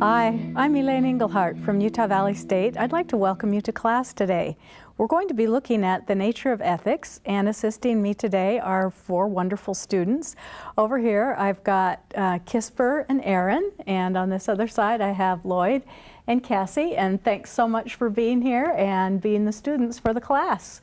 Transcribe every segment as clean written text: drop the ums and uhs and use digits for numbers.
Hi, I'm Elaine Engelhardt from Utah Valley State. I'd like to welcome you to class today. We're going to be looking at the nature of ethics, and assisting me today are four wonderful students. Over here I've got Kisper and Aaron, and on this other side I have Lloyd and Cassie, and thanks so much for being here and being the students for the class.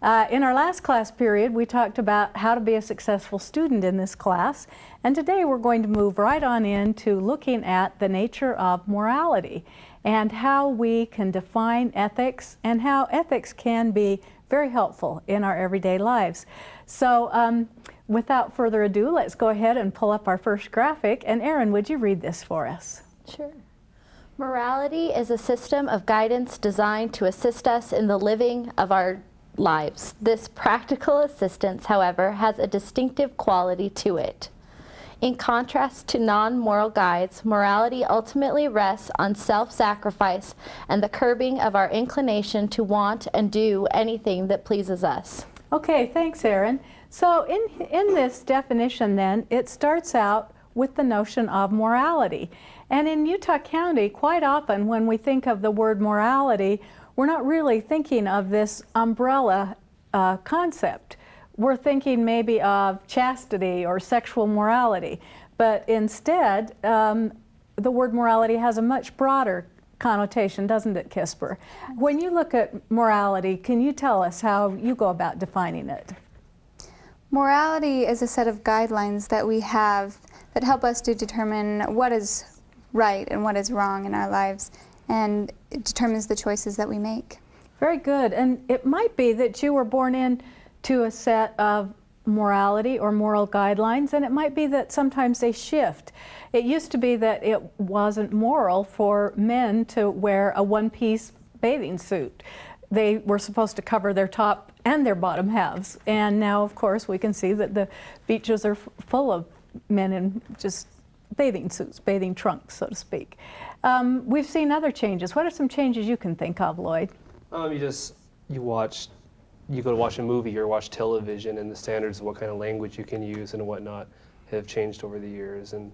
In our last class period, we talked about how to be a successful student in this class, and today we're going to move right on into looking at the nature of morality and how we can define ethics and how ethics can be very helpful in our everyday lives. So without further ado, let's go ahead and pull up our first graphic, and Aaron, would you read this for us? Sure. Morality is a system of guidance designed to assist us in the living of our lives. This practical assistance, however, has a distinctive quality to it. In contrast to non-moral guides, morality ultimately rests on self-sacrifice and the curbing of our inclination to want and do anything that pleases us. Okay, thanks, Aaron. So in this definition then, it starts out with the notion of morality. And in Utah County, quite often when we think of the word morality, we're not really thinking of this umbrella concept. We're thinking maybe of chastity or sexual morality, but instead the word morality has a much broader connotation, doesn't it, Kisper? When you look at morality, can you tell us how you go about defining it? Morality is a set of guidelines that we have that help us to determine what is right and what is wrong in our lives, and it determines the choices that we make. Very good. And it might be that you were born into a set of morality or moral guidelines, and it might be that sometimes they shift. It used to be that it wasn't moral for men to wear a one-piece bathing suit. They were supposed to cover their top and their bottom halves. And now, of course, we can see that the beaches are full of men in just bathing suits, bathing trunks, so to speak. We've seen other changes. What are some changes you can think of, Lloyd? You go to watch a movie or watch television, and the standards of what kind of language you can use and whatnot have changed over the years, and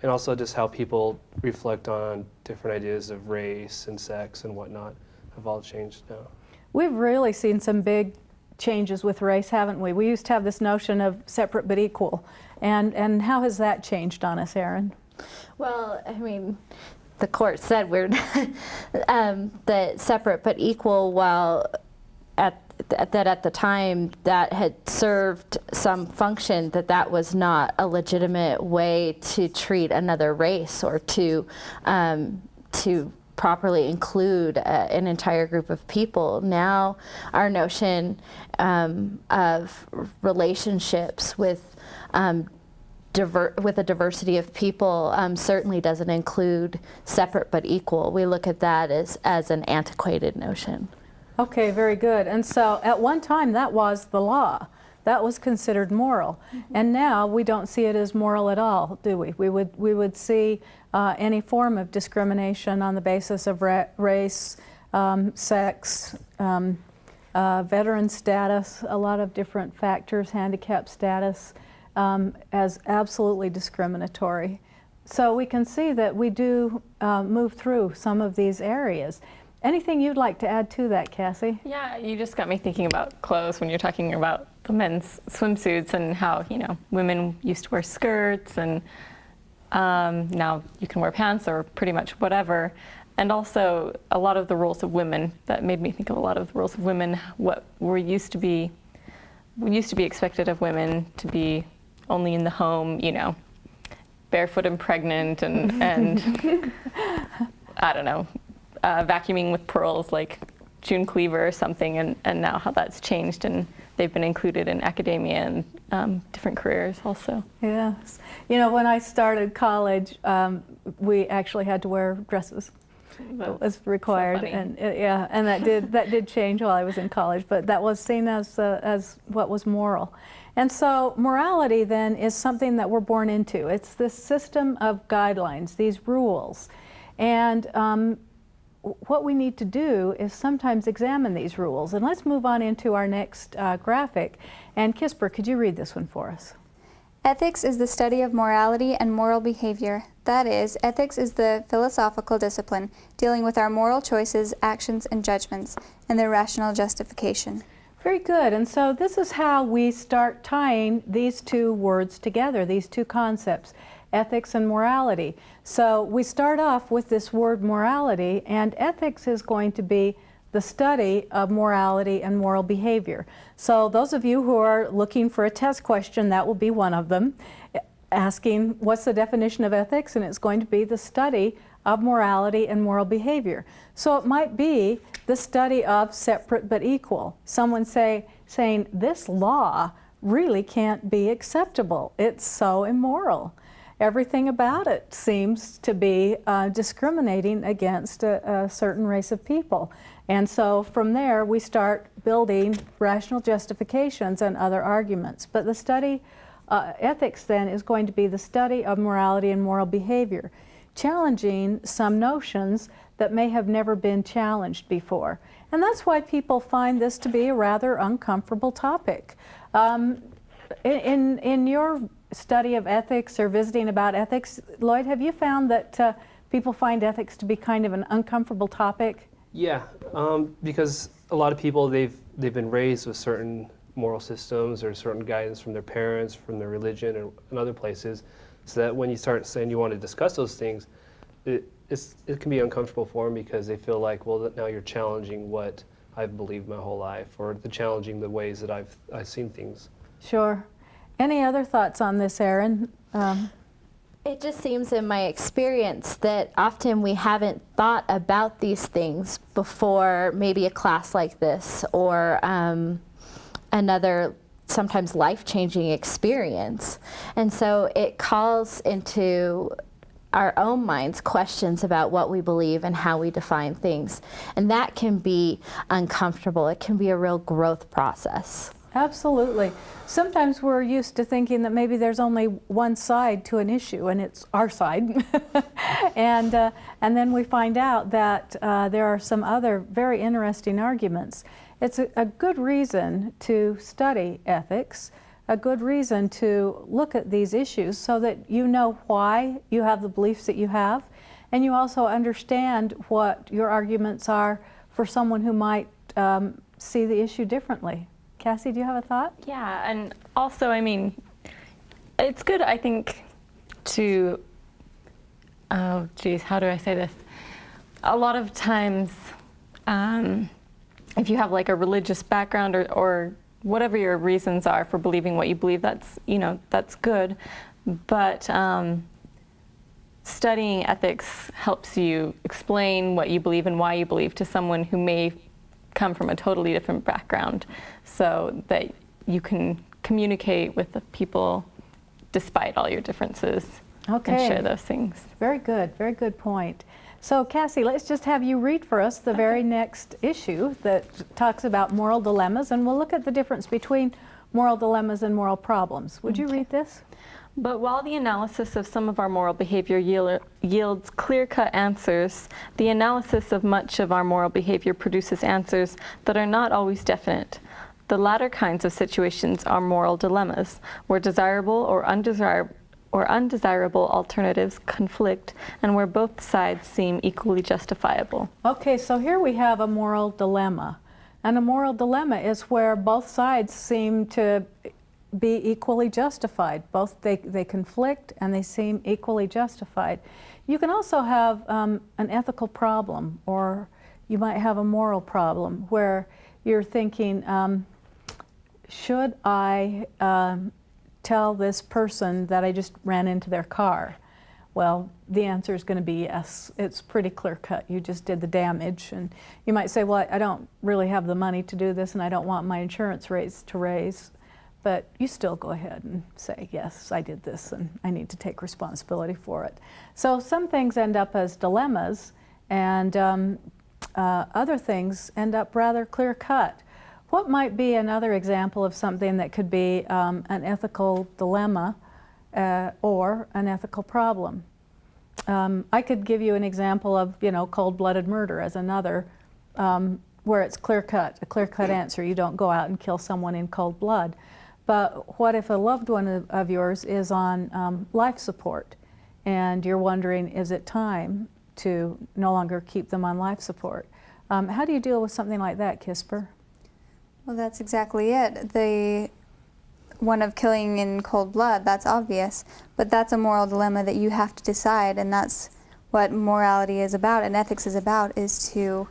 also just how people reflect on different ideas of race and sex and whatnot have all changed now. We've really seen some big changes with race, haven't we? We used to have this notion of separate but equal, and how has that changed on us, Aaron? Well, I mean, the court said we're that separate but equal, while at the time that had served some function, that was not a legitimate way to treat another race or to properly include an entire group of people. Now our notion of relationships with a diversity of people certainly doesn't include separate but equal. We look at that as an antiquated notion. Okay, very good. And so at one time that was the law. That was considered moral. Mm-hmm. And now we don't see it as moral at all, do we? We would see any form of discrimination on the basis of race, sex, veteran status, a lot of different factors, handicap status, as absolutely discriminatory. So we can see that we do move through some of these areas. Anything you'd like to add to that, Cassie? Yeah, you just got me thinking about clothes when you're talking about the men's swimsuits and how, women used to wear skirts, and now you can wear pants or pretty much whatever. And also a lot of the roles of women, that made me think of a lot of the roles of women, what used to be expected of women to be only in the home, barefoot and pregnant and I don't know, vacuuming with pearls like June Cleaver or something, and now how that's changed and they've been included in academia and different careers also. Yes. When I started college, we actually had to wear dresses. It was required, so and and that did change while I was in college, but that was seen as what was moral. And so morality then is something that we're born into. It's this system of guidelines, these rules, and what we need to do is sometimes examine these rules. And let's move on into our next graphic. And Kisper, could you read this one for us? Ethics is the study of morality and moral behavior. That is, ethics is the philosophical discipline dealing with our moral choices, actions, and judgments, and their rational justification. Very good. And so this is how we start tying these two words together, these two concepts, ethics and morality. So we start off with this word morality, and ethics is going to be the study of morality and moral behavior. So those of you who are looking for a test question, that will be one of them, asking what's the definition of ethics, and it's going to be the study of morality and moral behavior. So it might be the study of separate but equal. Someone saying this law really can't be acceptable. It's so immoral. Everything about it seems to be discriminating against a certain race of people. And so from there we start building rational justifications and other arguments. But the study, ethics then, is going to be the study of morality and moral behavior, challenging some notions that may have never been challenged before. And that's why people find this to be a rather uncomfortable topic. In your study of ethics or visiting about ethics, Lloyd, have you found that people find ethics to be kind of an uncomfortable topic? Yeah, because a lot of people, they've been raised with certain moral systems or certain guidance from their parents, from their religion, and other places, so that when you start saying you want to discuss those things, it can be uncomfortable for them because they feel like, well, now you're challenging what I've believed my whole life, or challenging the ways that I've seen things. Sure. Any other thoughts on this, Erin? It just seems in my experience that often we haven't thought about these things before maybe a class like this or another sometimes life-changing experience. And so it calls into our own minds questions about what we believe and how we define things. And that can be uncomfortable. It can be a real growth process. Absolutely. Sometimes we're used to thinking that maybe there's only one side to an issue, and it's our side. and then we find out that there are some other very interesting arguments. It's a good reason to study ethics, a good reason to look at these issues so that you know why you have the beliefs that you have, and you also understand what your arguments are for someone who might see the issue differently. Cassie, do you have a thought? Yeah, and also, I mean, it's good, I think, to, oh geez, how do I say this? A lot of times, if you have like a religious background or whatever your reasons are for believing what you believe, that's, that's good. But studying ethics helps you explain what you believe and why you believe to someone who may come from a totally different background, so that you can communicate with the people despite all your differences. Okay. And share those things. Very good point. So Cassie, let's just have you read for us the very next issue that talks about moral dilemmas, and we'll look at the difference between moral dilemmas and moral problems. Would you read this? But while the analysis of some of our moral behavior yields clear-cut answers, the analysis of much of our moral behavior produces answers that are not always definite. The latter kinds of situations are moral dilemmas, where desirable or undesirable alternatives conflict, and where both sides seem equally justifiable. Okay, so here we have a moral dilemma. And a moral dilemma is where both sides seem to be equally justified. Both they conflict and they seem equally justified. You can also have an ethical problem, or you might have a moral problem where you're thinking, should I tell this person that I just ran into their car? Well, the answer is going to be yes. It's pretty clear cut. You just did the damage. And you might say, well, I don't really have the money to do this and I don't want my insurance rates to raise. But you still go ahead and say, yes, I did this and I need to take responsibility for it. So some things end up as dilemmas, and other things end up rather clear cut. What might be another example of something that could be an ethical dilemma or an ethical problem? I could give you an example of, cold-blooded murder as another, where it's clear cut, a clear-cut answer. You don't go out and kill someone in cold blood. But what if a loved one of yours is on life support and you're wondering, is it time to no longer keep them on life support? How do you deal with something like that, Kisper? Well, that's exactly it. The one of killing in cold blood, that's obvious, but that's a moral dilemma that you have to decide, and that's what morality is about and ethics is about, is to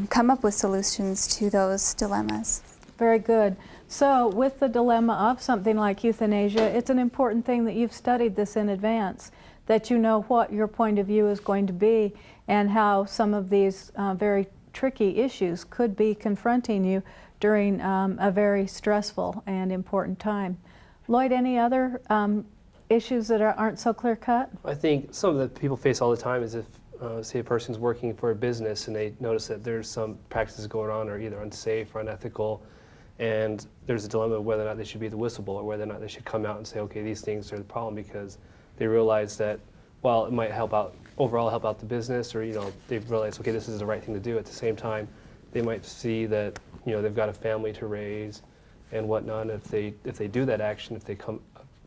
come up with solutions to those dilemmas. Very good. So with the dilemma of something like euthanasia, it's an important thing that you've studied this in advance, that you know what your point of view is going to be and how some of these very tricky issues could be confronting you during a very stressful and important time. Lloyd, any other issues that aren't so clear-cut? I think something that people face all the time is if, say, a person's working for a business and they notice that there's some practices going on are either unsafe or unethical, and there's a dilemma of whether or not they should be the whistleblower, whether or not they should come out and say, okay, these things are the problem, because they realize that while it might overall help out the business, or they've realized, okay, this is the right thing to do. At the same time, they might see that they've got a family to raise and whatnot. If they do that action, if they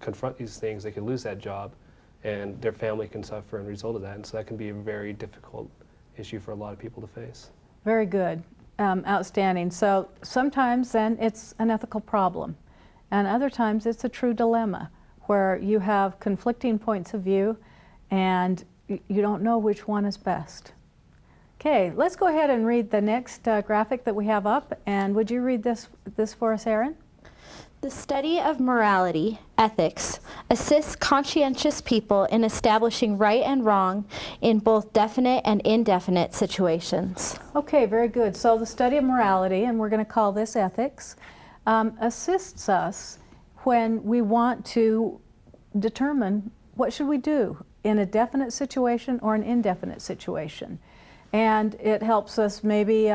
confront these things, they could lose that job, and their family can suffer as a result of that. And so that can be a very difficult issue for a lot of people to face. Very good. Outstanding. So sometimes then it's an ethical problem, and other times it's a true dilemma where you have conflicting points of view and you don't know which one is best. Okay, let's go ahead and read the next graphic that we have up, and would you read this for us, Erin? The study of morality, ethics, assists conscientious people in establishing right and wrong in both definite and indefinite situations. Okay, very good. So the study of morality, and we're going to call this ethics, assists us when we want to determine what should we do in a definite situation or an indefinite situation. And it helps us maybe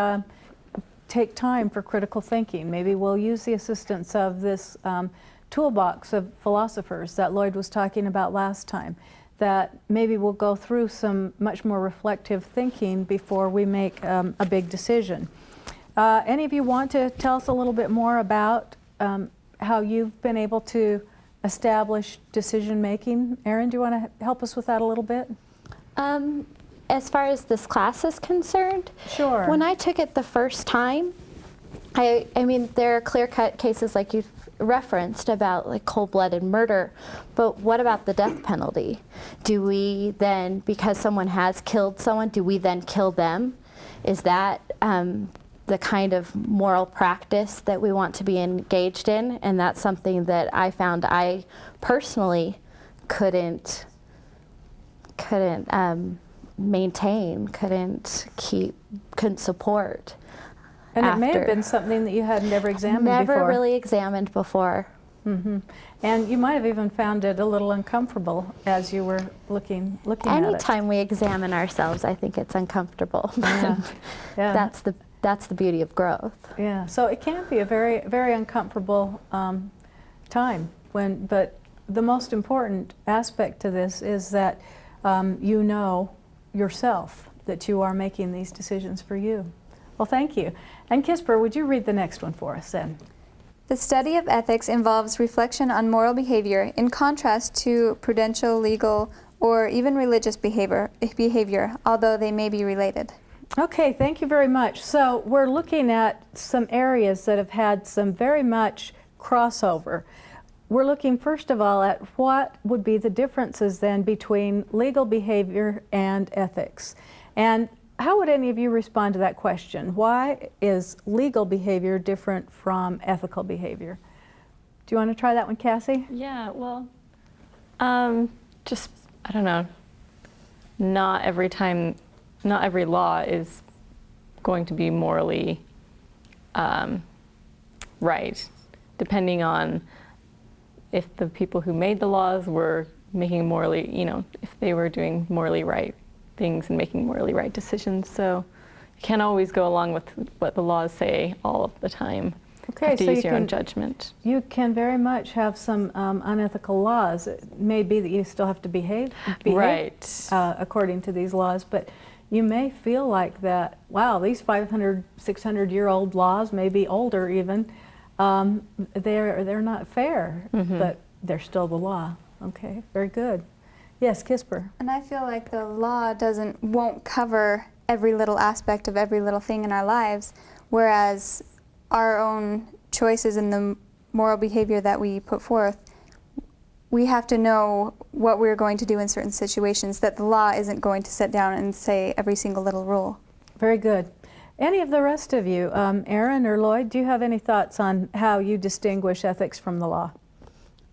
take time for critical thinking. Maybe we'll use the assistance of this toolbox of philosophers that Lloyd was talking about last time, that maybe we'll go through some much more reflective thinking before we make a big decision. Any of you want to tell us a little bit more about how you've been able to establish decision making? Erin, do you want to help us with that a little bit? As far as this class is concerned, Sure. When I took it the first time, I mean, there are clear-cut cases like you've referenced about like cold-blooded murder, but what about the death penalty? Do we then, because someone has killed someone, do we then kill them? Is that the kind of moral practice that we want to be engaged in? And that's something that I found I personally couldn't maintain, couldn't support. And it may have been something that you hadn't ever examined before. Never really examined before. Mm-hmm. And you might have even found it a little uncomfortable as you were looking at it. Anytime we examine ourselves, I think it's uncomfortable. Yeah. Yeah. That's the beauty of growth. Yeah. So it can be a very, very uncomfortable time. But the most important aspect to this is that you know yourself that you are making these decisions for you. Well, thank you. And Kisper, would you read the next one for us then? The study of ethics involves reflection on moral behavior in contrast to prudential, legal, or even religious behavior, although they may be related. Okay, thank you very much. So we're looking at some areas that have had some very much crossover. We're looking first of all at what would be the differences then between legal behavior and ethics. And how would any of you respond to that question? Why is legal behavior different from ethical behavior? Do you want to try that one, Cassie? Yeah, well, just, I don't know, not every law is going to be morally right, depending on if the people who made the laws were making morally, if they were doing morally right things and making morally right decisions. So you can't always go along with what the laws say all of the time. Okay, you have to so use your own judgment. You can very much have some unethical laws. It may be that you still have to behave right. According to these laws, but you may feel like that, wow, these 500, 600-year-old laws, maybe older even, they're not fair, but they're still the law. Okay, very good. Yes, Kisper. And I feel like the law won't cover every little aspect of every little thing in our lives, whereas our own choices and the moral behavior that we put forth, we have to know what we're going to do in certain situations, that the law isn't going to sit down and say every single little rule. Very good. Any of the rest of you, Aaron or Lloyd, do you have any thoughts on how you distinguish ethics from the law?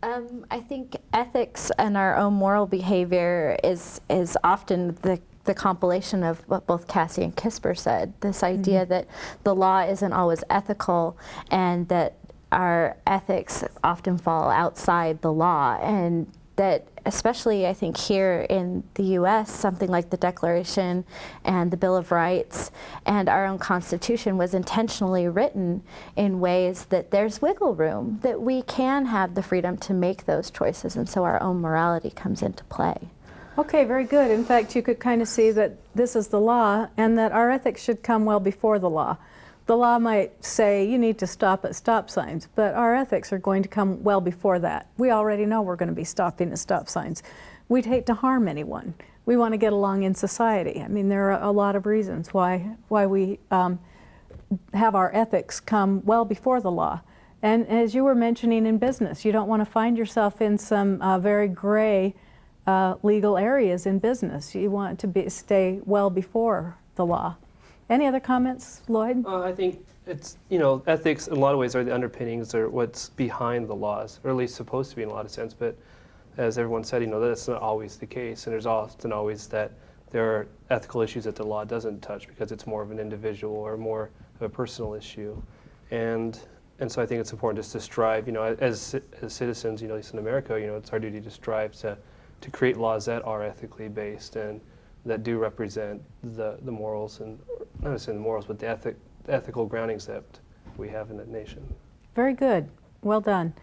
I think ethics and our own moral behavior is often the compilation of what both Cassie and Kisper said, this idea that the law isn't always ethical and that our ethics often fall outside the law, and that especially I think here in the US, something like the Declaration and the Bill of Rights and our own Constitution was intentionally written in ways that there's wiggle room, that we can have the freedom to make those choices, and so our own morality comes into play. Okay, very good. In fact, you could kind of see that this is the law and that our ethics should come well before the law. The law might say you need to stop at stop signs, but our ethics are going to come well before that. We already know we're going to be stopping at stop signs. We'd hate to harm anyone. We want to get along in society. I mean, there are a lot of reasons why we have our ethics come well before the law. And as you were mentioning in business, you don't want to find yourself in some very gray legal areas in business. You want to stay well before the law. Any other comments, Lloyd? I think it's, ethics in a lot of ways are the underpinnings or what's behind the laws, or at least supposed to be in a lot of sense. But as everyone said, that's not always the case. And there's often always that there are ethical issues that the law doesn't touch because it's more of an individual or more of a personal issue. And so I think it's important just to strive, as citizens, at least in America, it's our duty to strive to create laws that are ethically based and that do represent the morals, and not necessarily the morals, but the ethical groundings that we have in that nation. Very good. Well done.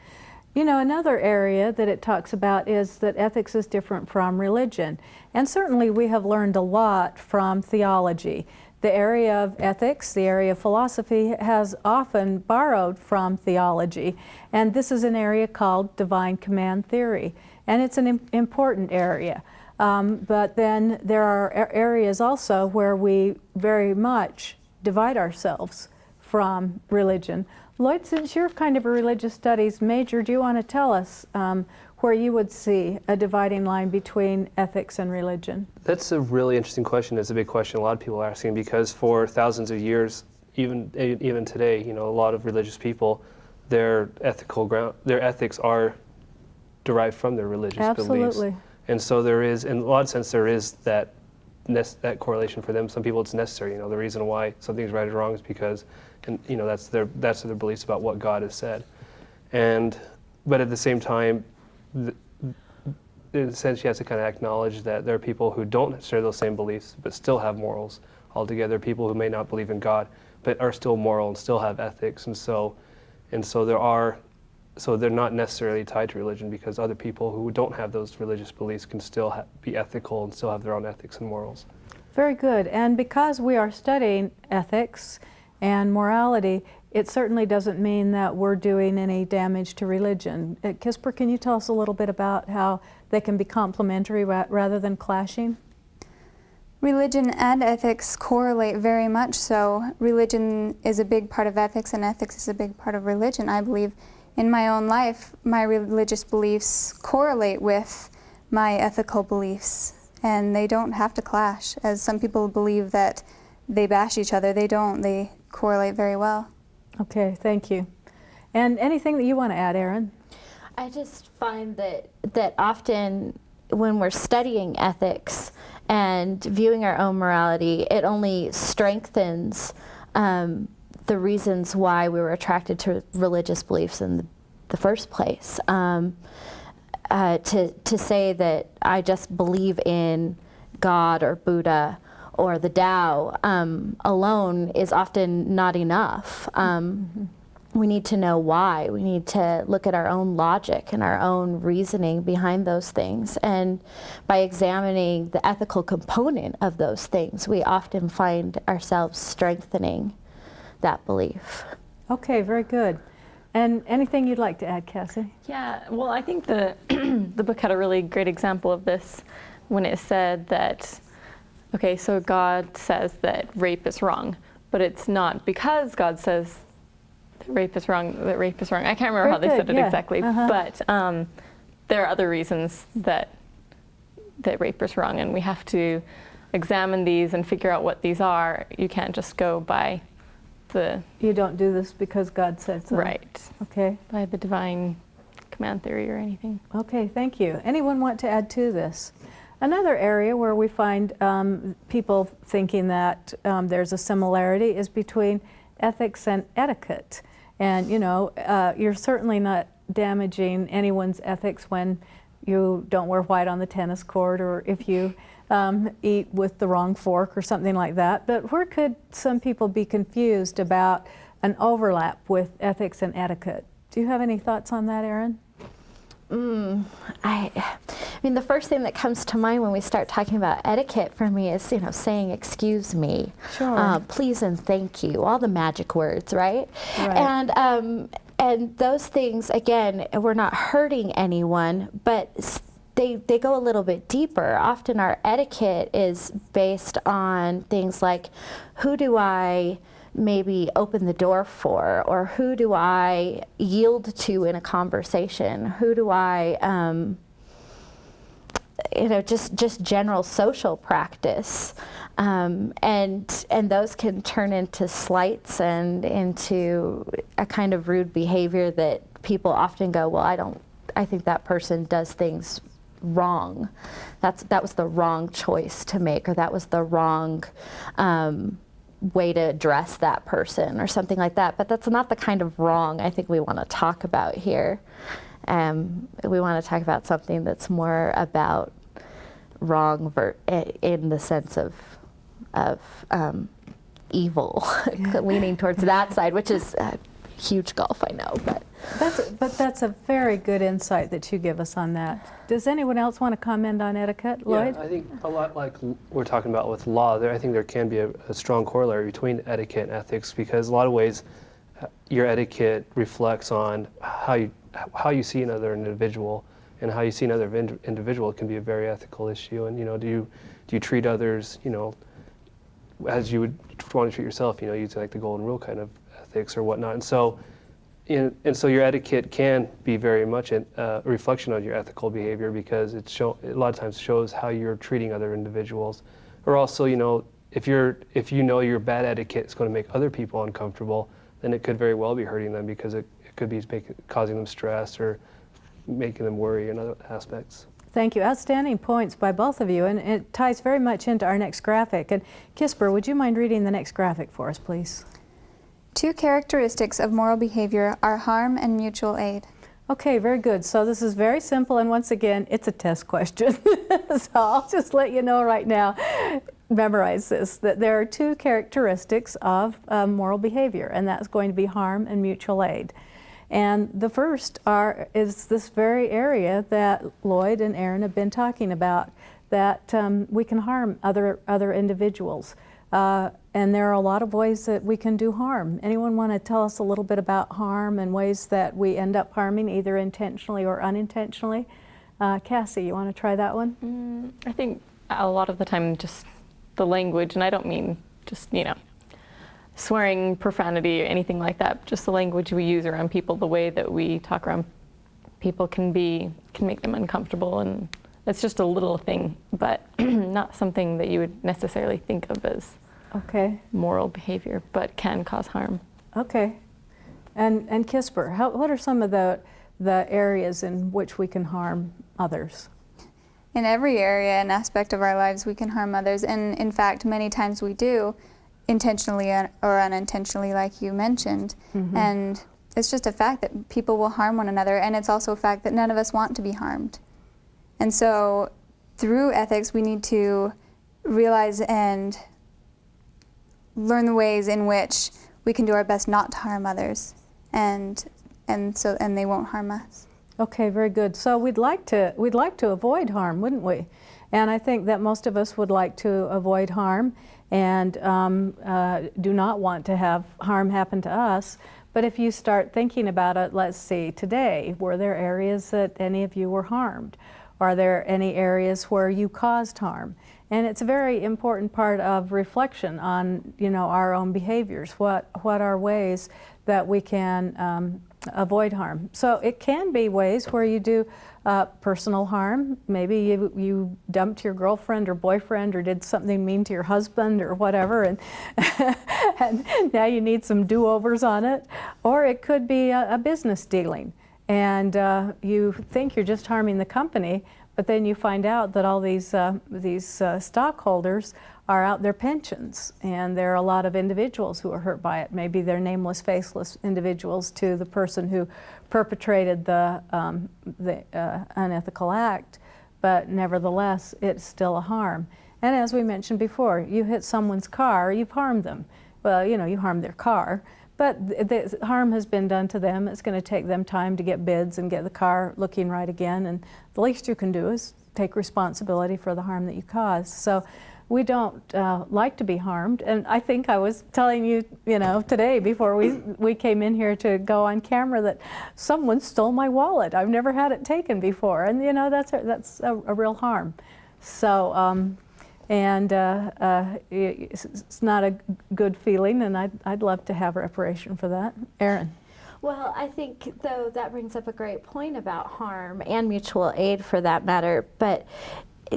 Another area that it talks about is that ethics is different from religion. And certainly we have learned a lot from theology. The area of ethics, the area of philosophy, has often borrowed from theology. And this is an area called divine command theory. And it's an important area. But then there are areas also where we very much divide ourselves from religion. Lloyd, since you're kind of a religious studies major, do you want to tell us where you would see a dividing line between ethics and religion? That's a really interesting question. It's a big question a lot of people are asking, because for thousands of years, even today, a lot of religious people, their ethics are derived from their religious beliefs. And so there is, in a lot of sense, there is that correlation for them. Some people it's necessary. The reason why something's right or wrong is because, that's their beliefs about what God has said. But at the same time, in a sense, you have to kind of acknowledge that there are people who don't share those same beliefs but still have morals altogether. People who may not believe in God but are still moral and still have ethics. So they're not necessarily tied to religion, because other people who don't have those religious beliefs can still be ethical and still have their own ethics and morals. Very good. And because we are studying ethics and morality, it certainly doesn't mean that we're doing any damage to religion. Kisper, can you tell us a little bit about how they can be complementary rather than clashing? Religion and ethics correlate very much so. Religion is a big part of ethics, and ethics is a big part of religion, I believe. In my own life, my religious beliefs correlate with my ethical beliefs, and they don't have to clash. As some people believe that they bash each other, they don't. They correlate very well. Okay, thank you. And anything that you want to add, Aaron? I just find that often when we're studying ethics and viewing our own morality, it only strengthens the reasons why we were attracted to religious beliefs in the first place. To say that I just believe in God or Buddha or the Tao alone is often not enough. We need to know why. We need to look at our own logic and our own reasoning behind those things. And by examining the ethical component of those things, we often find ourselves strengthening that belief. Okay, very good. And anything you'd like to add, Cassie? Yeah, well, I think the the book had a really great example of this when it said that, okay, so God says that rape is wrong, but it's not because God says that rape is wrong, that rape is wrong. I can't remember how they said it exactly, but there are other reasons that rape is wrong, and we have to examine these and figure out what these are. You can't just go by the... You don't do this because God said so. Right. Okay. By the divine command theory or anything. Okay, thank you. Anyone want to add to this? Another area where we find people thinking that there's a similarity is between ethics and etiquette. And you know, you're certainly not damaging anyone's ethics when you don't wear white on the tennis court, or if you eat with the wrong fork or something like that. But where could some people be confused about an overlap with ethics and etiquette? Do you have any thoughts on that, Erin? I mean, the first thing that comes to mind when we start talking about etiquette for me is, you know, saying excuse me, please and thank you, all the magic words, right? And those things, again, we're not hurting anyone, but they go a little bit deeper. Often our etiquette is based on things like, who do I maybe open the door for, or who do I yield to in a conversation? Who do I, you know, just general social practice. And those can turn into slights and into a kind of rude behavior that people often go, well, I think that person does things wrong. That was the wrong choice to make, or that was the wrong way to address that person, or something like that. But that's not the kind of wrong I think we want to talk about here. We want to talk about something that's more about wrong in the sense of evil, leaning towards that side, which is a huge gulf, I know. But that's a very good insight that you give us on that. Does anyone else want to comment on etiquette, Lloyd? Yeah, I think a lot like we're talking about with law, I think there can be a strong corollary between etiquette and ethics, because a lot of ways your etiquette reflects on how you see another individual, and how you see another individual can be a very ethical issue. And you know, do you treat others, you know, as you would want to treat yourself? You know, use like the golden rule kind of ethics or whatnot. And so your etiquette can be very much a reflection on your ethical behavior, because a lot of times shows how you're treating other individuals. Or also, you know, if you know your bad etiquette is going to make other people uncomfortable, then it could very well be hurting them, because it could be causing them stress or making them worry in other aspects. Thank you. Outstanding points by both of you, and it ties very much into our next graphic. And Kisper, would you mind reading the next graphic for us, please? 2 characteristics of moral behavior are harm and mutual aid. Okay, very good. So this is very simple, and once again, it's a test question. So I'll just let you know right now, memorize this, that there are 2 characteristics of moral behavior, and that's going to be harm and mutual aid. And the first is this very area that Lloyd and Erin have been talking about, that we can harm other individuals. And there are a lot of ways that we can do harm. Anyone want to tell us a little bit about harm and ways that we end up harming, either intentionally or unintentionally? Cassie, you want to try that one? I think a lot of the time just the language, and I don't mean just, you know, swearing, profanity, or anything like that. Just the language we use around people, the way that we talk around people can make them uncomfortable, and it's just a little thing, but not something that you would necessarily think of as moral behavior, but can cause harm. Okay. And Kisper, what are some of the areas in which we can harm others? In every area and aspect of our lives, we can harm others, and in fact, many times we do, intentionally or unintentionally, like you mentioned. And it's just a fact that people will harm one another, and it's also a fact that none of us want to be harmed. And so through ethics, we need to realize and learn the ways in which we can do our best not to harm others, and they won't harm us. Okay, very good. So we'd like to avoid harm, wouldn't we? And I think that most of us would like to avoid harm and do not want to have harm happen to us. But if you start thinking about it, let's see, today, were there areas that any of you were harmed? Are there any areas where you caused harm? And it's a very important part of reflection on, our own behaviors. What are ways that we can avoid harm? So it can be ways where you do personal harm. Maybe you dumped your girlfriend or boyfriend or did something mean to your husband or whatever, and, and now you need some do-overs on it. Or it could be a business dealing, and you think you're just harming the company, but then you find out that all these stockholders are out their pensions, and there are a lot of individuals who are hurt by it. Maybe they're nameless, faceless individuals to the person who perpetrated the unethical act, but nevertheless, it's still a harm. And as we mentioned before, you hit someone's car, you've harmed them. Well, you harmed their car, but the harm has been done to them. It's going to take them time to get bids and get the car looking right again, and the least you can do is take responsibility for the harm that you caused. So we don't like to be harmed, and I think I was telling you, today before we came in here to go on camera that someone stole my wallet. I've never had it taken before, and that's a real harm. So, it's not a good feeling, and I'd love to have reparation for that. Erin. Well, I think, though, that brings up a great point about harm and mutual aid for that matter, but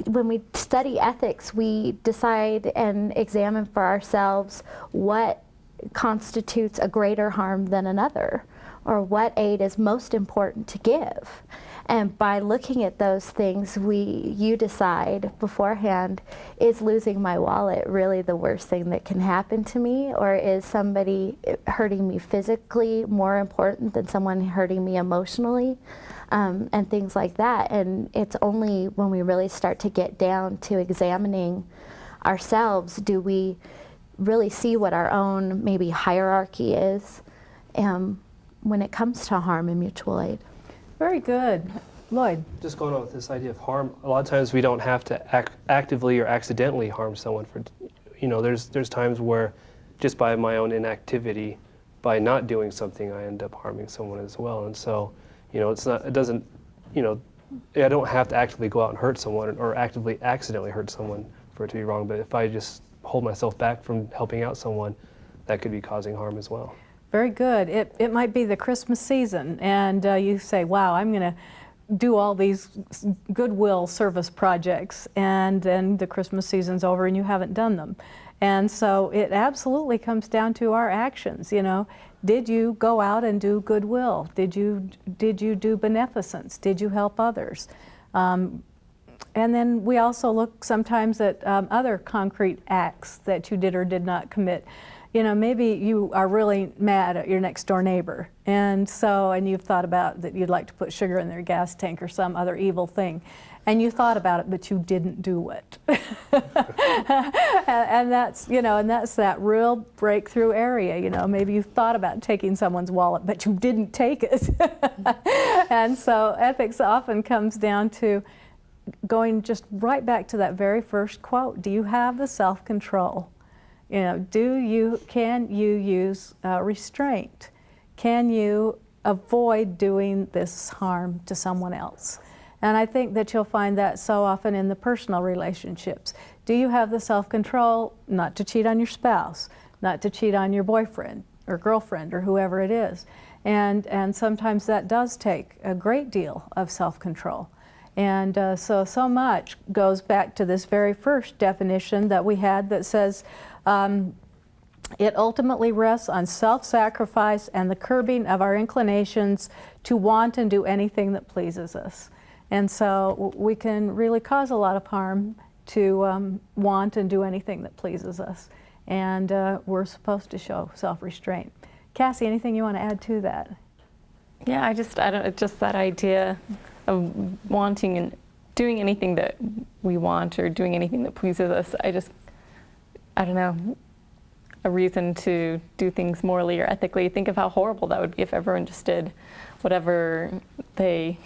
when we study ethics, we decide and examine for ourselves what constitutes a greater harm than another, or what aid is most important to give. And by looking at those things, you decide beforehand, is losing my wallet really the worst thing that can happen to me? Or is somebody hurting me physically more important than someone hurting me emotionally? And things like that. And it's only when we really start to get down to examining ourselves do we really see what our own maybe hierarchy is when it comes to harm and mutual aid. Very good. Lloyd. Just going on with this idea of harm, a lot of times we don't have to actively or accidentally harm someone. There's times where just by my own inactivity, by not doing something, I end up harming someone as well. And so, I don't have to actively go out and hurt someone or actively accidentally hurt someone for it to be wrong. But if I just hold myself back from helping out someone, that could be causing harm as well. Very good. It might be the Christmas season, and you say, wow, I'm going to do all these goodwill service projects, and then the Christmas season's over and you haven't done them. And so it absolutely comes down to our actions. Did you go out and do goodwill? Did you do beneficence? Did you help others? And then we also look sometimes at other concrete acts that you did or did not commit. Maybe you are really mad at your next door neighbor, and you've thought about that you'd like to put sugar in their gas tank or some other evil thing, and you thought about it, but you didn't do it. and that's that real breakthrough area. Maybe you thought about taking someone's wallet, but you didn't take it. And so ethics often comes down to going just right back to that very first quote. Do you have the self-control? Can you use restraint? Can you avoid doing this harm to someone else? And I think that you'll find that so often in the personal relationships. Do you have the self-control not to cheat on your spouse, not to cheat on your boyfriend or girlfriend or whoever it is? And sometimes that does take a great deal of self-control. And so much goes back to this very first definition that we had that says, it ultimately rests on self-sacrifice and the curbing of our inclinations to want and do anything that pleases us. And so we can really cause a lot of harm to want and do anything that pleases us. And we're supposed to show self-restraint. Cassie, anything you want to add to that? Yeah, just that idea of wanting and doing anything that we want or doing anything that pleases us. I don't know, a reason to do things morally or ethically. Think of how horrible that would be if everyone just did whatever they,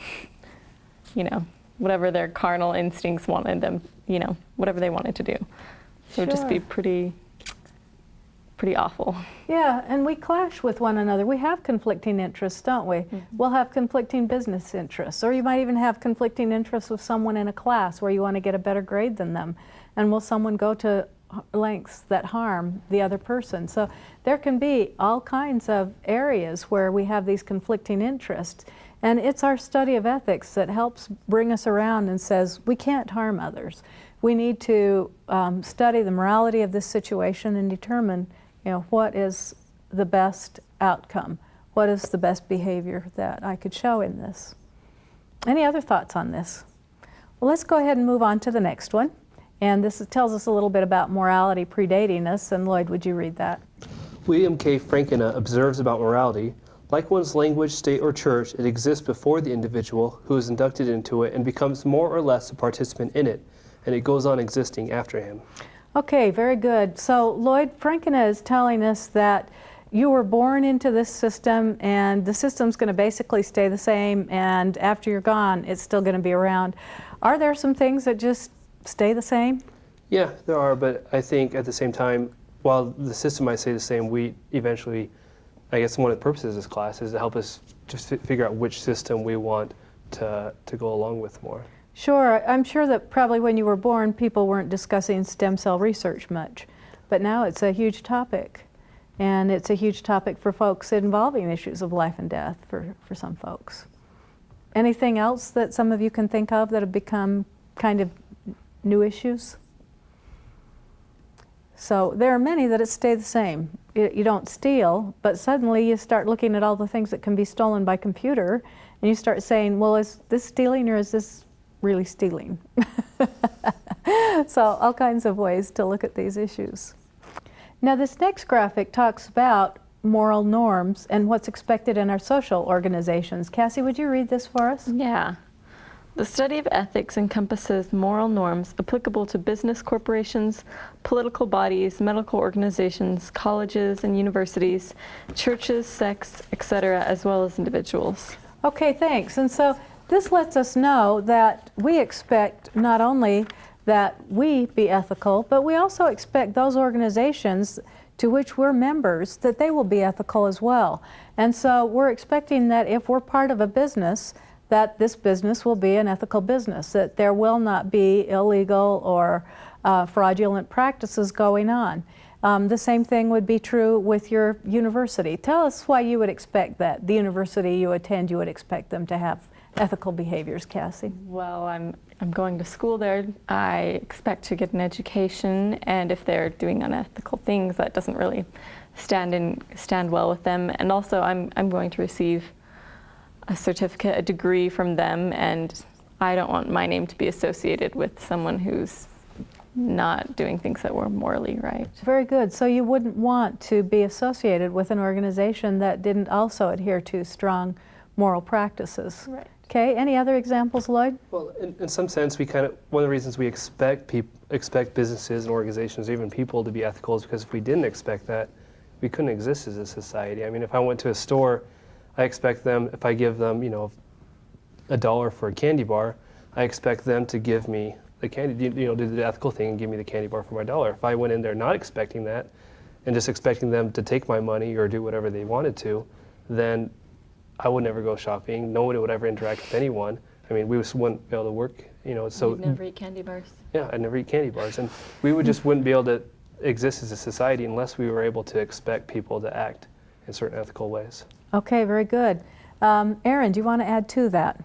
whatever their carnal instincts wanted them, whatever they wanted to do. So it would just be pretty awful. Yeah, and we clash with one another. We have conflicting interests, don't we? We'll have conflicting business interests, or you might even have conflicting interests with someone in a class where you want to get a better grade than them. And will someone go to lengths that harm the other person? So there can be all kinds of areas where we have these conflicting interests. And it's our study of ethics that helps bring us around and says, we can't harm others. We need to study the morality of this situation and determine, what is the best outcome? What is the best behavior that I could show in this? Any other thoughts on this? Well, let's go ahead and move on to the next one. And this tells us a little bit about morality predating us. And Lloyd, would you read that? William K. Frankena observes about morality, like one's language, state, or church, it exists before the individual who is inducted into it and becomes more or less a participant in it, and it goes on existing after him. Okay, very good. So Lloyd, Frankena is telling us that you were born into this system, and the system's going to basically stay the same, and after you're gone, it's still going to be around. Are there some things that just stay the same? Yeah, there are, but I think at the same time, while the system might stay the same, we eventually, I guess one of the purposes of this class is to help us just figure out which system we want to go along with more. Sure. I'm sure that probably when you were born, people weren't discussing stem cell research much, but now it's a huge topic. And it's a huge topic for folks involving issues of life and death for some folks. Anything else that some of you can think of that have become kind of new issues? So there are many that stay the same. You don't steal, but suddenly you start looking at all the things that can be stolen by computer, and you start saying, well, is this stealing or is this really stealing? So all kinds of ways to look at these issues. Now this next graphic talks about moral norms and what's expected in our social organizations. Cassie, would you read this for us? Yeah. The study of ethics encompasses moral norms applicable to business corporations, political bodies, medical organizations, colleges and universities, churches, sects, etc., as well as individuals. Okay, thanks. And so this lets us know that we expect not only that we be ethical, but we also expect those organizations to which we're members, that they will be ethical as well. And so we're expecting that if we're part of a business, that this business will be an ethical business, that there will not be illegal or fraudulent practices going on. The same thing would be true with your university. Tell us why you would expect that. The university you attend, you would expect them to have ethical behaviors, Cassie. Well, I'm going to school there. I expect to get an education, and if they're doing unethical things, that doesn't really stand well with them. And also, I'm going to receive a certificate, a degree from them, and I don't want my name to be associated with someone who's not doing things that were morally right. Very good. So you wouldn't want to be associated with an organization that didn't also adhere to strong moral practices. Right. Okay, any other examples, Lloyd? Well, in some sense, one of the reasons we expect businesses and organizations, or even people, to be ethical is because if we didn't expect that, we couldn't exist as a society. I mean, if I went to a store, I expect them, if I give them, $1 for a candy bar, I expect them to give me the candy, do the ethical thing and give me the candy bar for my $1. If I went in there not expecting that and just expecting them to take my money or do whatever they wanted to, then I would never go shopping. No one would ever interact with anyone. I mean, we just wouldn't be able to work, so. You'd never eat candy bars. Yeah, I'd never eat candy bars. And we wouldn't be able to exist as a society unless we were able to expect people to act in certain ethical ways. Okay, very good. Erin, do you want to add to that?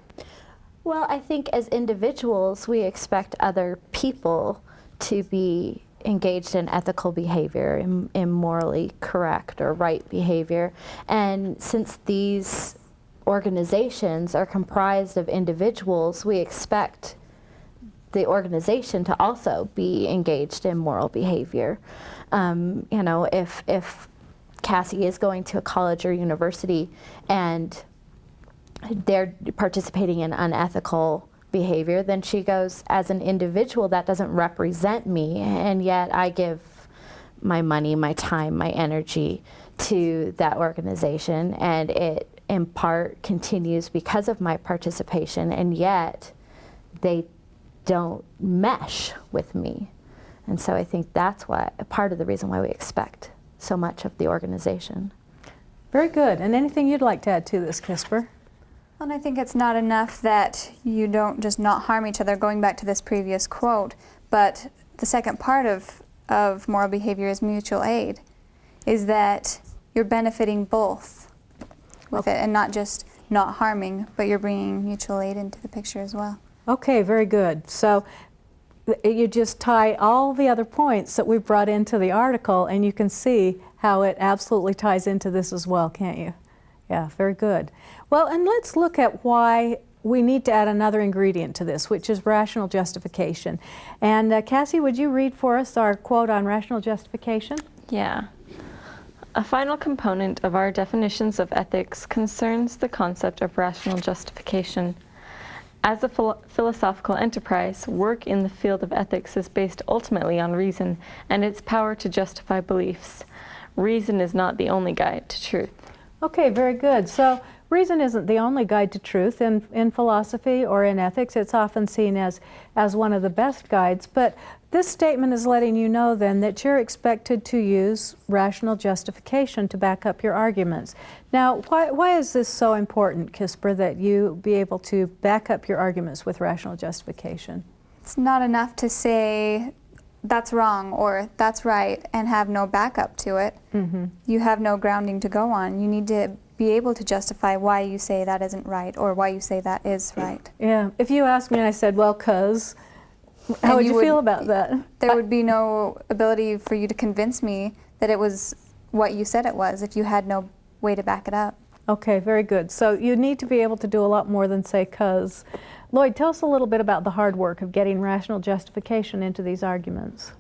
Well, I think as individuals, we expect other people to be engaged in ethical behavior, in morally correct or right behavior. And since these organizations are comprised of individuals, we expect the organization to also be engaged in moral behavior. If Cassie is going to a college or university and they're participating in unethical behavior, then she goes, as an individual, that doesn't represent me, and yet I give my money, my time, my energy to that organization, and it in part continues because of my participation, and yet they don't mesh with me. And so I think that's why, part of the reason why we expect so much of the organization. Very good. And anything you'd like to add to this, Kisper? And I think it's not enough that you don't just not harm each other, going back to this previous quote, but the second part of moral behavior is mutual aid, is that you're benefiting both with it, and not just not harming, but you're bringing mutual aid into the picture as well. Okay, very good. So you just tie all the other points that we brought into the article, and you can see how it absolutely ties into this as well, can't you? Yeah, very good. Well, and let's look at why we need to add another ingredient to this, which is rational justification. And Cassie, would you read for us our quote on rational justification? Yeah. A final component of our definitions of ethics concerns the concept of rational justification. As a philosophical enterprise, work in the field of ethics is based ultimately on reason and its power to justify beliefs. Reason is not the only guide to truth. Okay, very good. So reason isn't the only guide to truth. In philosophy or in ethics, it's often seen as one of the best guides. But this statement is letting you know then that you're expected to use rational justification to back up your arguments. Now, why is this so important, Kisper, that you be able to back up your arguments with rational justification? It's not enough to say that's wrong or that's right and have no backup to it. Mm-hmm. You have no grounding to go on. You need to be able to justify why you say that isn't right or why you say that is right. Yeah, if you asked me and I said, well, 'cause, how would you feel about that? There would be no ability for you to convince me that it was what you said it was if you had no way to back it up. Okay, very good. So you need to be able to do a lot more than say 'cause. Lloyd, tell us a little bit about the hard work of getting rational justification into these arguments.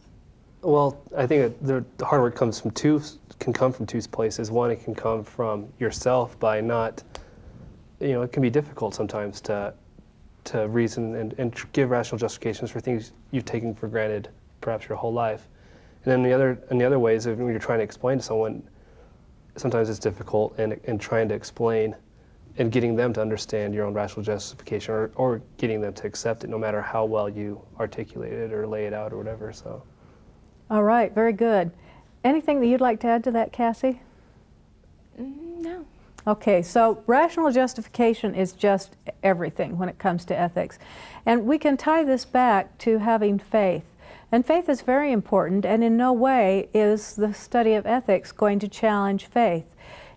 Well, I think the hard work can come from two places. One, it can come from yourself by not, it can be difficult sometimes to reason and give rational justifications for things you've taken for granted perhaps your whole life. And then the other ways of when you're trying to explain to someone, sometimes it's difficult and trying to explain and getting them to understand your own rational justification or getting them to accept it no matter how well you articulate it or lay it out or whatever. So. All right, very good. Anything that you'd like to add to that, Cassie? No. Okay, so rational justification is just everything when it comes to ethics. And we can tie this back to having faith. And faith is very important, and in no way is the study of ethics going to challenge faith.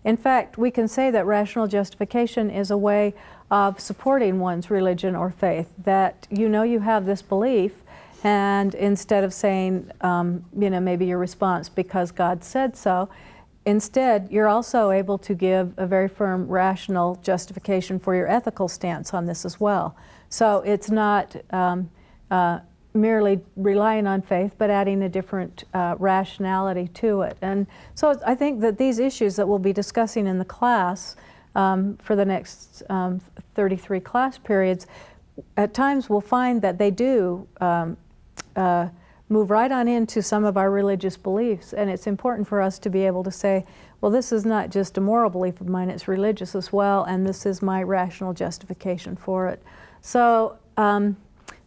In fact, we can say that rational justification is a way of supporting one's religion or faith, that you have this belief, and instead of saying, maybe your response because God said so, instead you're also able to give a very firm rational justification for your ethical stance on this as well. So it's not merely relying on faith, but adding a different rationality to it. And so I think that these issues that we'll be discussing in the class for the next 33 class periods, at times we'll find that they do move right on into some of our religious beliefs. And it's important for us to be able to say, well, this is not just a moral belief of mine, it's religious as well, and this is my rational justification for it. So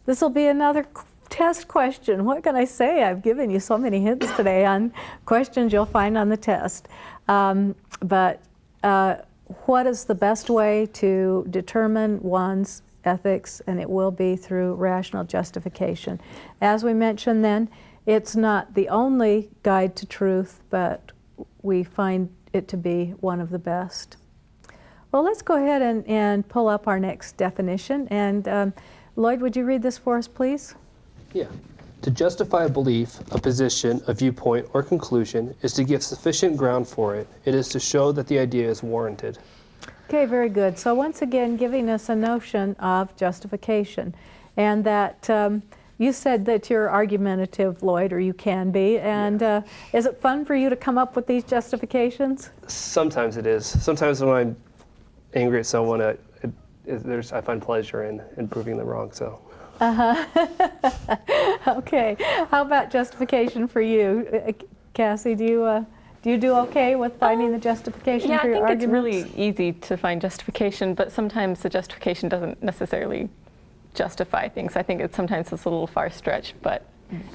this will be another test question. What can I say? I've given you so many hints today on questions you'll find on the test. But what is the best way to determine one's ethics? And it will be through rational justification. As we mentioned then, it's not the only guide to truth, but we find it to be one of the best. Well, let's go ahead and pull up our next definition. And Lloyd, would you read this for us, please? Yeah. To justify a belief, a position, a viewpoint, or conclusion is to give sufficient ground for it. It is to show that the idea is warranted. Okay, very good. So once again, giving us a notion of justification. And that you said that you're argumentative, Lloyd, or you can be. And is it fun for you to come up with these justifications? Sometimes it is. Sometimes when I'm angry at someone, I find pleasure in proving them wrong. So. Okay. How about justification for you, Cassie? Do you do okay with finding the justification for your arguments? Yeah, I think it's really easy to find justification, but sometimes the justification doesn't necessarily justify things. I think sometimes it's a little far-stretched, but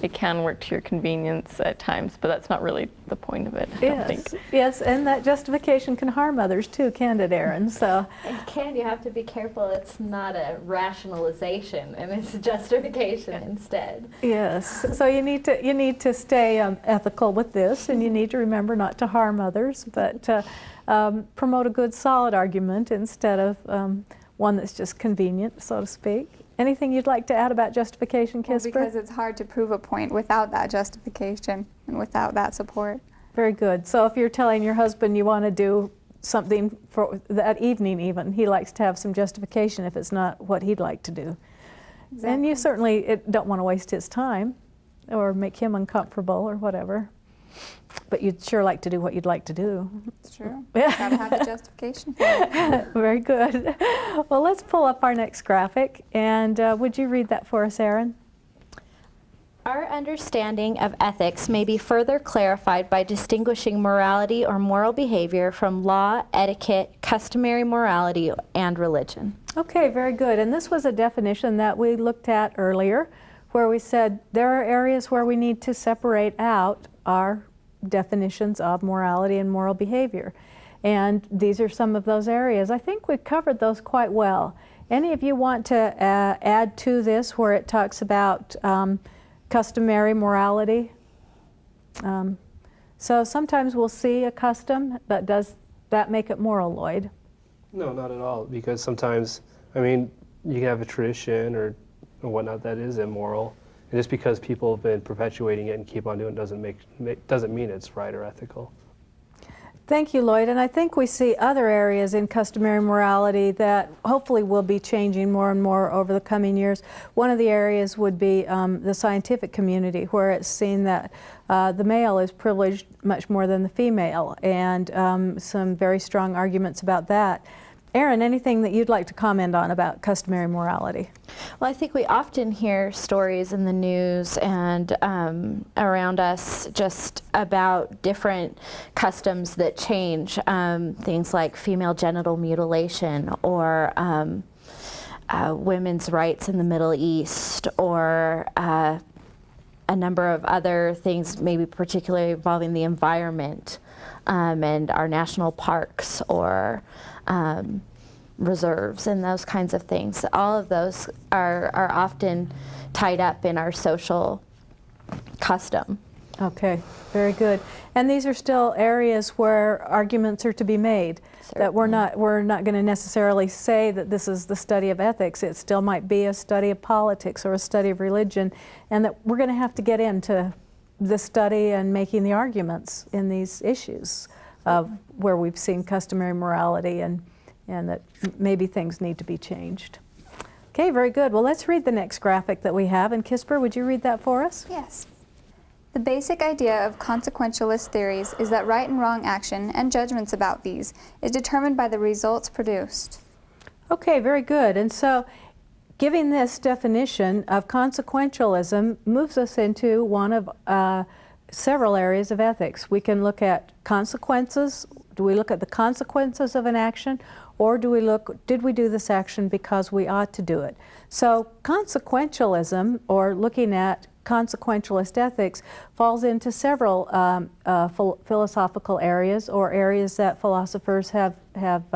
it can work to your convenience at times, but that's not really the point of it, I don't think. Yes, and that justification can harm others too, can't it, Erin? So It can. You have to be careful. It's not a rationalization, and it's a justification instead. yes, so you need to stay ethical with this, and you need to remember not to harm others, but promote a good, solid argument instead of one that's just convenient, so to speak. Anything you'd like to add about justification, Kisper? Well, because it's hard to prove a point without that justification and without that support. Very good. So if you're telling your husband you want to do something for that evening even, he likes to have some justification if it's not what he'd like to do. Exactly. And you certainly don't want to waste his time or make him uncomfortable or whatever. But you'd sure like to do what you'd like to do. It's true. Gotta have the justification for it. Very good. Well, let's pull up our next graphic. And would you read that for us, Erin? Our understanding of ethics may be further clarified by distinguishing morality or moral behavior from law, etiquette, customary morality, and religion. Okay, very good. And this was a definition that we looked at earlier, where we said there are areas where we need to separate out our definitions of morality and moral behavior. And these are some of those areas. I think we've covered those quite well. Any of you want to add to this where it talks about customary morality? So sometimes we'll see a custom, but does that make it moral, Lloyd? No, not at all, because sometimes, I mean, you can have a tradition or whatnot that is immoral. And just because people have been perpetuating it and keep on doing it doesn't mean it's right or ethical. Thank you, Lloyd. And I think we see other areas in customary morality that hopefully will be changing more and more over the coming years. One of the areas would be the scientific community, where it's seen that the male is privileged much more than the female, and some very strong arguments about that. Erin, anything that you'd like to comment on about customary morality? Well, I think we often hear stories in the news and around us just about different customs that change, things like female genital mutilation or women's rights in the Middle East, or a number of other things, maybe particularly involving the environment and our national parks or reserves and those kinds of things. All of those are often tied up in our social custom. Okay, very good. And these are still areas where arguments are to be made. Certainly. That we're not going to necessarily say that this is the study of ethics. It still might be a study of politics or a study of religion, and that we're going to have to get into the study and making the arguments in these issues of where we've seen customary morality and that maybe things need to be changed. Okay, very good. Well, let's read the next graphic that we have. And Kisper, would you read that for us? Yes. The basic idea of consequentialist theories is that right and wrong action and judgments about these is determined by the results produced. Okay, very good. And so giving this definition of consequentialism moves us into one of several areas of ethics. We can look at consequences. Do we look at the consequences of an action, or do we look, did we do this action because we ought to do it? So consequentialism, or looking at consequentialist ethics, falls into several philosophical areas, or areas that philosophers have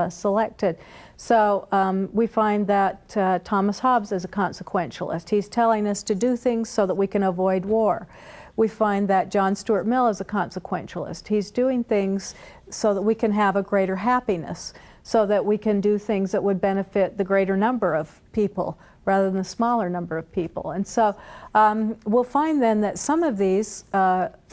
selected. So we find that Thomas Hobbes is a consequentialist. He's telling us to do things so that we can avoid war. We find that John Stuart Mill is a consequentialist. He's doing things so that we can have a greater happiness, so that we can do things that would benefit the greater number of people rather than the smaller number of people. And so we'll find then that some of these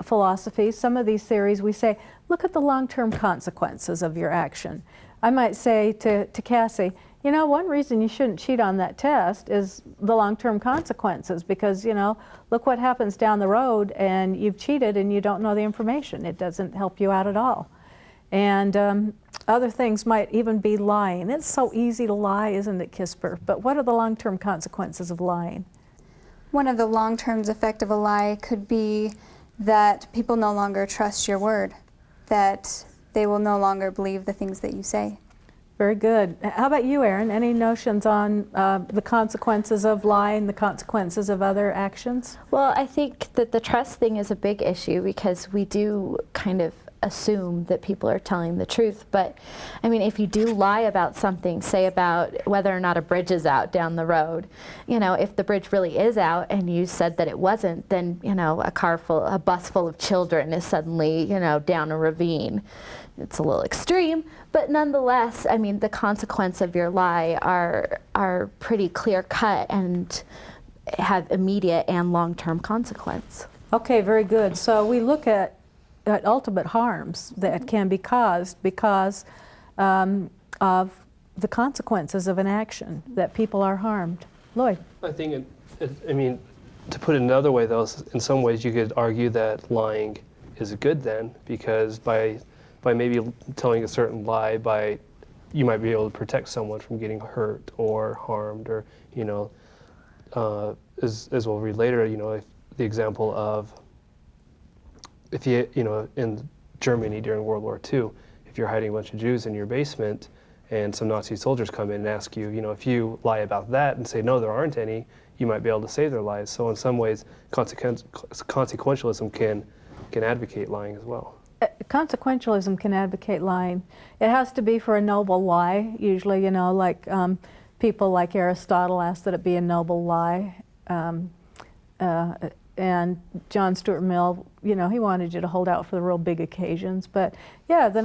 philosophies, some of these theories, we say, look at the long-term consequences of your action. I might say to Cassie, you know, one reason you shouldn't cheat on that test is the long-term consequences, because, you know, look what happens down the road and you've cheated and you don't know the information. It doesn't help you out at all. And other things might even be lying. It's so easy to lie, isn't it, Kisper? But what are the long-term consequences of lying? One of the long-term effects of a lie could be that people no longer trust your word, that they will no longer believe the things that you say. Very good. How about you, Erin? Any notions on the consequences of lying, the consequences of other actions? Well, I think that the trust thing is a big issue because we do kind of assume that people are telling the truth. But I mean, if you do lie about something, say about whether or not a bridge is out down the road, you know, if the bridge really is out and you said that it wasn't, then, you know, a bus full of children is suddenly, you know, down a ravine. It's a little extreme, but nonetheless, I mean, the consequence of your lie are pretty clear cut and have immediate and long-term consequence. Okay, very good. So we look at ultimate harms that can be caused because of the consequences of an action, that people are harmed. Lloyd? I think, I mean, to put it another way, though, in some ways you could argue that lying is good then, because by maybe telling a certain lie, you might be able to protect someone from getting hurt or harmed, or, you know, as we'll read later, you know, the example of if you know, in Germany during World War II, if you're hiding a bunch of Jews in your basement and some Nazi soldiers come in and ask you, you know, if you lie about that and say, no, there aren't any, you might be able to save their lives. So in some ways, consequentialism can advocate lying as well. Consequentialism can advocate lying. It has to be for a noble lie, usually, you know, like people like Aristotle asked that it be a noble lie. And John Stuart Mill, you know, he wanted you to hold out for the real big occasions. But yeah, the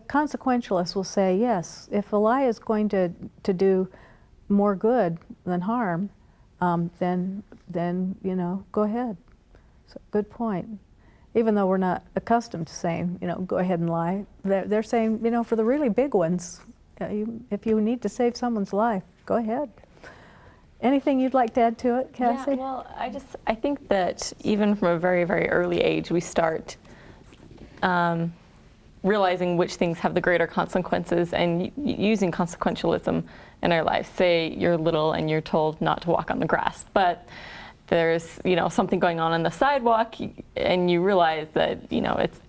consequentialist will say, yes, if a lie is going to do more good than harm, then you know, go ahead. So, good point. Even though we're not accustomed to saying, you know, go ahead and lie, they're saying, you know, for the really big ones, if you need to save someone's life, go ahead. Anything you'd like to add to it, Cassie? Yeah, well, I think that even from a very, very early age, we start realizing which things have the greater consequences and using consequentialism in our lives. Say you're little and you're told not to walk on the grass, but there's, you know, something going on the sidewalk and you realize that, you know, it's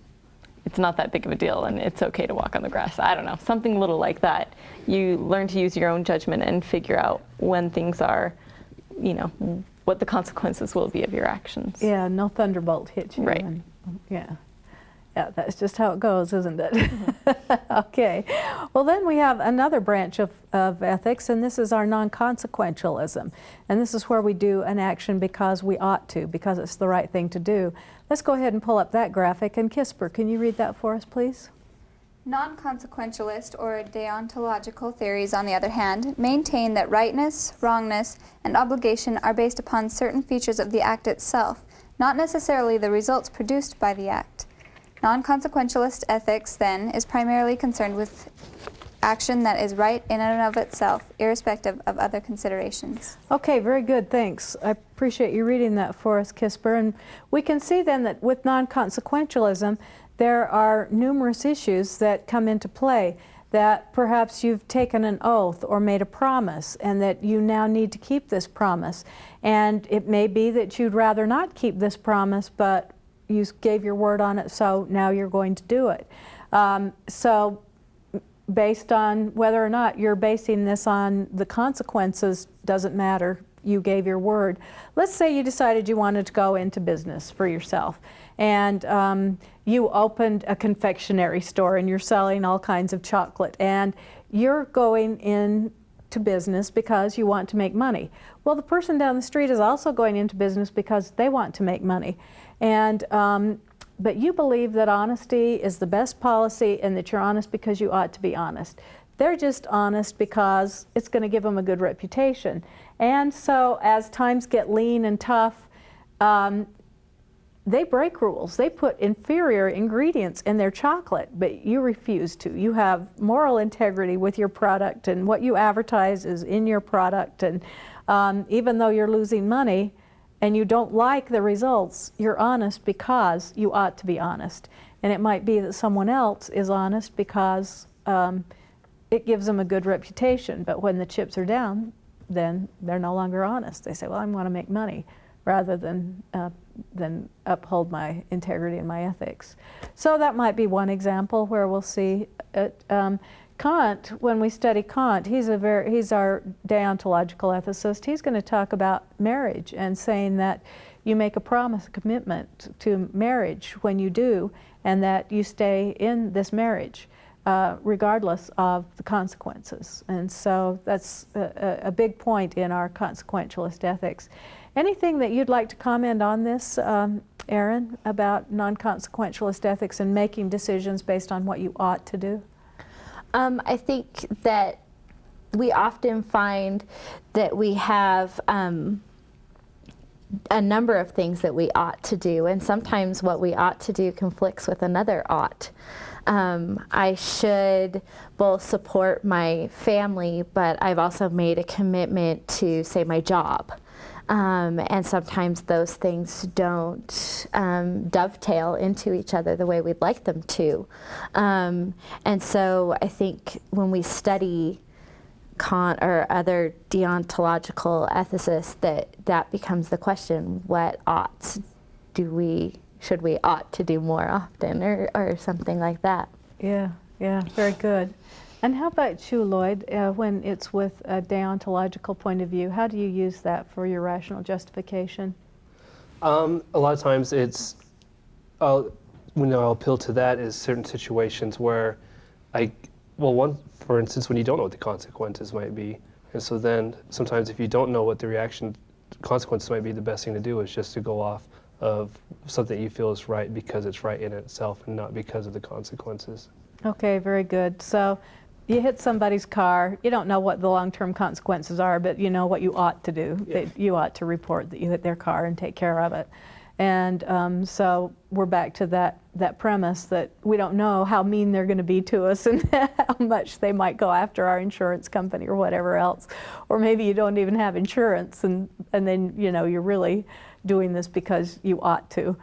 not that big of a deal and it's okay to walk on the grass. I don't know, something little like that. You learn to use your own judgment and figure out when things are, you know, what the consequences will be of your actions. Yeah, no thunderbolt hits you. Right. Yeah, that's just how it goes, isn't it? Mm-hmm. Okay. Well, then we have another branch of ethics, and this is our non-consequentialism. And this is where we do an action because we ought to, because it's the right thing to do. Let's go ahead and pull up that graphic. And Kisper, can you read that for us, please? Non-consequentialist or deontological theories, on the other hand, maintain that rightness, wrongness, and obligation are based upon certain features of the act itself, not necessarily the results produced by the act. Non-consequentialist ethics, then, is primarily concerned with action that is right in and of itself, irrespective of other considerations. Okay, very good, thanks. I appreciate you reading that for us, Kisper. And we can see then that with non-consequentialism, there are numerous issues that come into play, that perhaps you've taken an oath or made a promise and that you now need to keep this promise. And it may be that you'd rather not keep this promise, but you gave your word on it, so now you're going to do it. So based on whether or not you're basing this on the consequences, doesn't matter, you gave your word. Let's say you decided you wanted to go into business for yourself, and you opened a confectionery store and you're selling all kinds of chocolate, and you're going into business because you want to make money. Well, the person down the street is also going into business because they want to make money. And but you believe that honesty is the best policy and that you're honest because you ought to be honest. They're just honest because it's going to give them a good reputation. And so as times get lean and tough, they break rules. They put inferior ingredients in their chocolate, but you refuse to. You have moral integrity with your product, and what you advertise is in your product. And even though you're losing money, and you don't like the results, you're honest because you ought to be honest. And it might be that someone else is honest because it gives them a good reputation, but when the chips are down, then they're no longer honest. They say, well, I want to make money. rather than uphold my integrity and my ethics. So that might be one example where we'll see it. Kant, when we study Kant, he's our deontological ethicist. He's going to talk about marriage and saying that you make a promise, a commitment to marriage when you do, and that you stay in this marriage regardless of the consequences. And so that's a big point in our consequentialist ethics. Anything that you'd like to comment on this, Erin, about non-consequentialist ethics and making decisions based on what you ought to do? I think that we often find that we have a number of things that we ought to do, and sometimes what we ought to do conflicts with another ought. I should both support my family, but I've also made a commitment to, say, my job. And sometimes those things don't dovetail into each other the way we'd like them to. And so I think when we study Kant or other deontological ethicists, that becomes the question: what oughts should we ought to do more often, or something like that? Yeah, very good. And how about you, Lloyd, when it's with a deontological point of view, how do you use that for your rational justification? A lot of times it's, when I'll appeal to that is certain situations where for instance, when you don't know what the consequences might be. And so then sometimes if you don't know what the consequences might be, the best thing to do is just to go off of something you feel is right because it's right in itself and not because of the consequences. Okay, very good. So you hit somebody's car, you don't know what the long-term consequences are, but you know what you ought to do. Yeah. You ought to report that you hit their car and take care of it. And so we're back to that premise that we don't know how mean they're going to be to us and how much they might go after our insurance company or whatever else. Or maybe you don't even have insurance, and then you're really doing this because you ought to.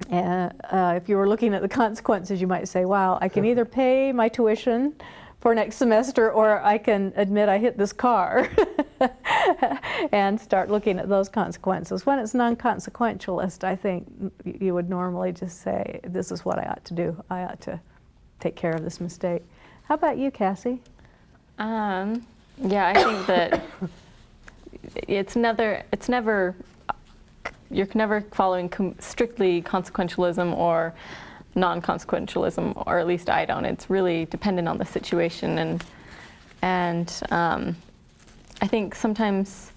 If you were looking at the consequences, you might say, wow, I can either pay my tuition for next semester, or I can admit I hit this car and start looking at those consequences. When it's non-consequentialist, I think you would normally just say, this is what I ought to do. I ought to take care of this mistake. How about you, Cassie? Yeah, I think that you're never following strictly consequentialism or non-consequentialism, or at least I don't. It's really dependent on the situation, and I think sometimes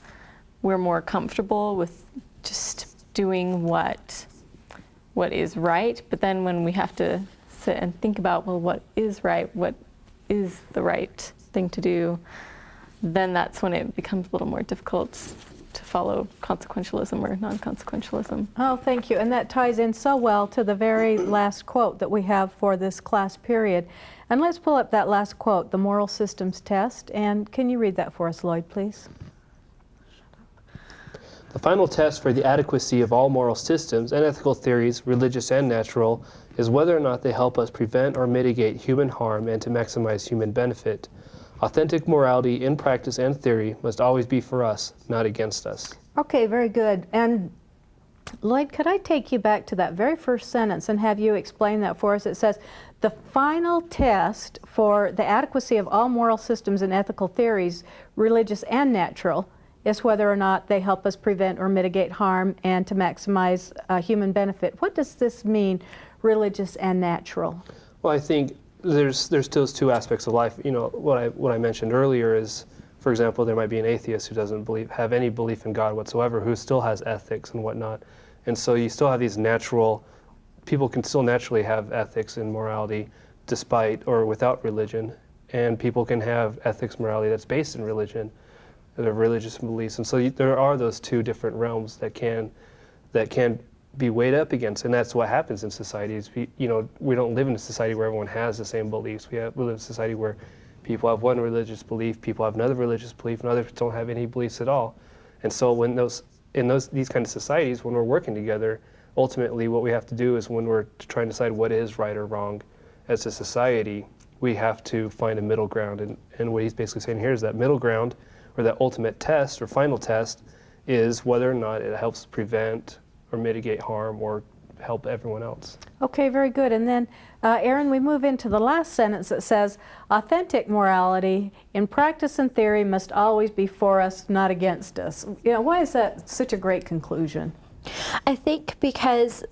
we're more comfortable with just doing what is right, but then when we have to sit and think about, well, what is right, what is the right thing to do, then that's when it becomes a little more difficult to follow consequentialism or non-consequentialism. Oh, thank you. And that ties in so well to the very last quote that we have for this class period. And let's pull up that last quote, the moral systems test. And can you read that for us, Lloyd, please? The final test for the adequacy of all moral systems and ethical theories, religious and natural, is whether or not they help us prevent or mitigate human harm and to maximize human benefit. Authentic morality in practice and theory must always be for us, not against us. Okay, very good. And Lloyd, could I take you back to that very first sentence and have you explain that for us? It says, the final test for the adequacy of all moral systems and ethical theories, religious and natural, is whether or not they help us prevent or mitigate harm and to maximize human benefit. What does this mean, religious and natural? Well, I think there's those two aspects of life. What I mentioned earlier is, for example, there might be an atheist who doesn't have any belief in God whatsoever, who still has ethics and whatnot. And so you still have these people can still naturally have ethics and morality despite or without religion. And people can have ethics, morality that's based in religion, their religious beliefs. And so there are those two different realms that can be weighed up against, and that's what happens in societies. We don't live in a society where everyone has the same beliefs. We live in a society where people have one religious belief, people have another religious belief, and others don't have any beliefs at all. And so when these kind of societies, when we're working together, ultimately what we have to do is, when we're trying to decide what is right or wrong as a society, we have to find a middle ground. And what he's basically saying here is that middle ground, or that ultimate test or final test, is whether or not it helps prevent or mitigate harm or help everyone else. Okay, very good. And then, Aaron, we move into the last sentence that says, authentic morality in practice and theory must always be for us, not against us. You know, why is that such a great conclusion? I think because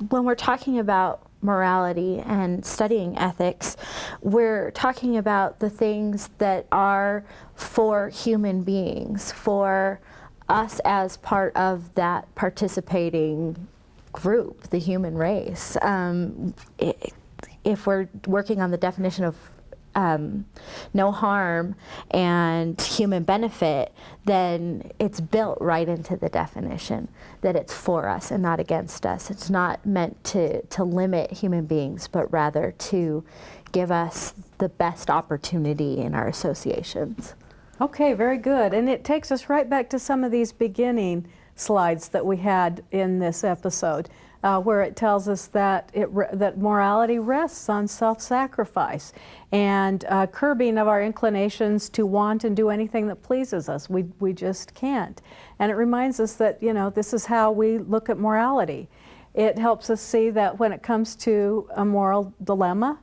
when we're talking about morality and studying ethics, we're talking about the things that are for human beings, for us as part of that participating group, the human race. If we're working on the definition of no harm and human benefit, then it's built right into the definition that it's for us and not against us. It's not meant to limit human beings, but rather to give us the best opportunity in our associations. Okay, very good. And it takes us right back to some of these beginning slides that we had in this episode, where it tells us that that morality rests on self-sacrifice and curbing of our inclinations to want and do anything that pleases us. We just can't. And it reminds us that, you know, this is how we look at morality. It helps us see that when it comes to a moral dilemma,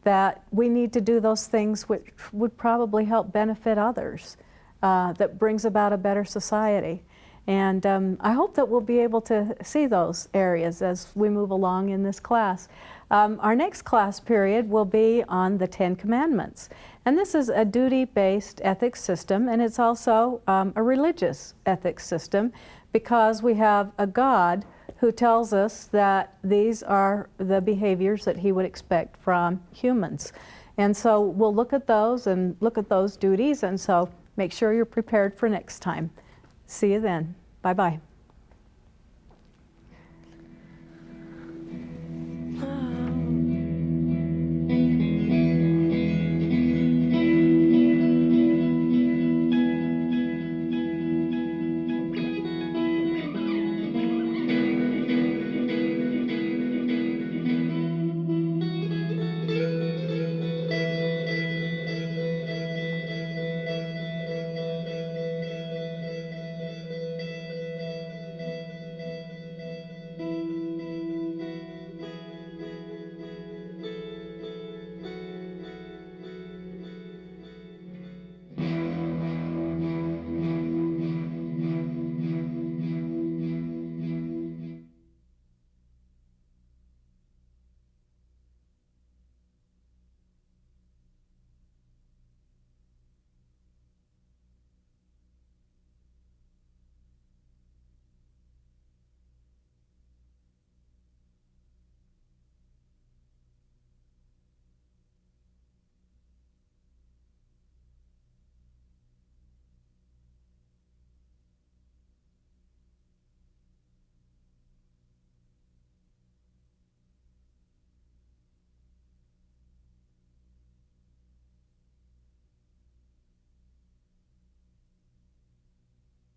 that we need to do those things which would probably help benefit others, that brings about a better society. And I hope that we'll be able to see those areas as we move along in this class. Our next class period will be on the 10 Commandments. And this is a duty-based ethics system, and it's also a religious ethics system, because we have a God who tells us that these are the behaviors that he would expect from humans. And so we'll look at those and look at those duties, and so make sure you're prepared for next time. See you then. Bye-bye.